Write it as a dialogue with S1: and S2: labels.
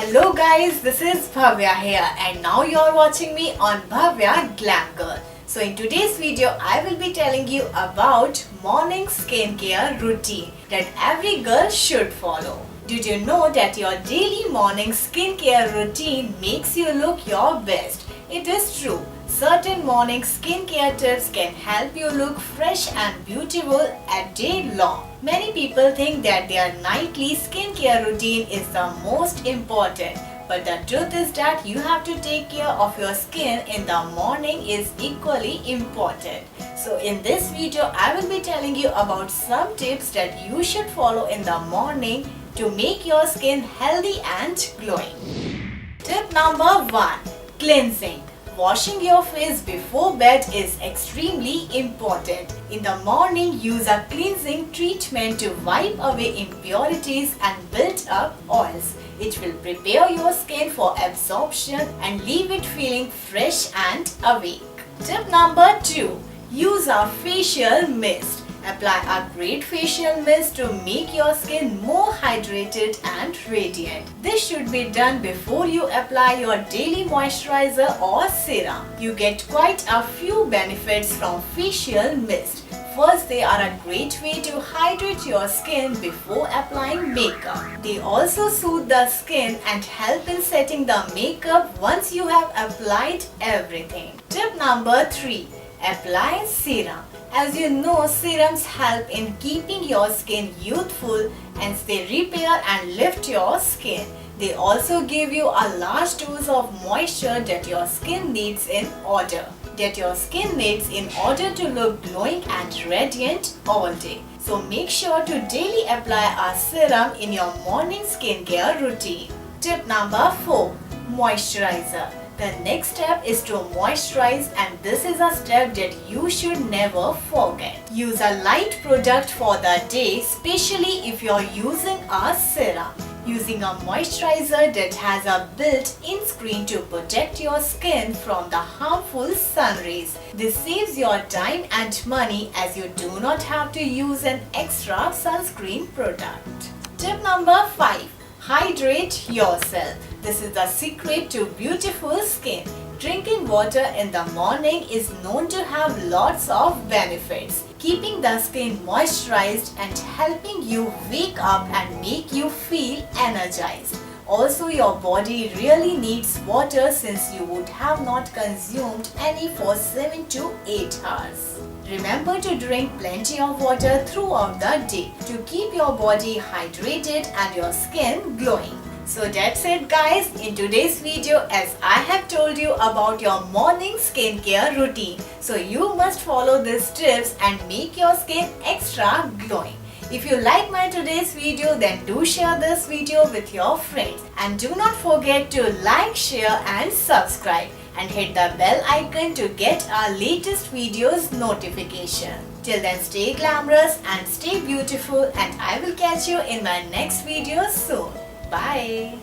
S1: Hello guys, this is Bhavya here and now you're watching me on Bhavya Glam Girl. So in today's video, I will be telling you about morning skincare routine that every girl should follow. Did you know that your daily morning skincare routine makes you look your best? It is true. Certain morning skincare tips can help you look fresh and beautiful a day long. Many people think that their nightly skincare routine is the most important. But the truth is that you have to take care of your skin in the morning is equally important. So in this video, I will be telling you about some tips that you should follow in the morning to make your skin healthy and glowing. Tip number 1. Cleansing. Washing your face before bed is extremely important. In the morning, use a cleansing treatment to wipe away impurities and build up oils. It will prepare your skin for absorption and leave it feeling fresh and awake. Tip number 2. Use a facial mist. Apply a great facial mist to make your skin more hydrated and radiant. This should be done before you apply your daily moisturizer or serum. You get quite a few benefits from facial mist. First, they are a great way to hydrate your skin before applying makeup. They also soothe the skin and help in setting the makeup once you have applied everything. Tip number 3. Apply serum. As you know, serums help in keeping your skin youthful and they repair and lift your skin. They also give you a large dose of moisture that your skin needs in order to look glowing and radiant all day. So make sure to daily apply a serum in your morning skincare routine. Tip number 4. Moisturizer. The next step is to moisturize, and this is a step that you should never forget. Use a light product for the day, especially if you're using a serum. Using a moisturizer that has a built-in screen to protect your skin from the harmful sun rays. This saves your time and money as you do not have to use an extra sunscreen product. Tip number 5. Hydrate yourself. This is the secret to beautiful skin. Drinking water in the morning is known to have lots of benefits, keeping the skin moisturized and helping you wake up and make you feel energized. Also, your body really needs water since you would have not consumed any for 7 to 8 hours. Remember to drink plenty of water throughout the day to keep your body hydrated and your skin glowing. So that's it guys in today's video, as I have told you about your morning skincare routine. So you must follow these tips and make your skin extra glowing. If you like my today's video, then do share this video with your friends. And do not forget to like, share and subscribe. And hit the bell icon to get our latest videos notification. Till then, stay glamorous and stay beautiful, and I will catch you in my next video soon. Bye.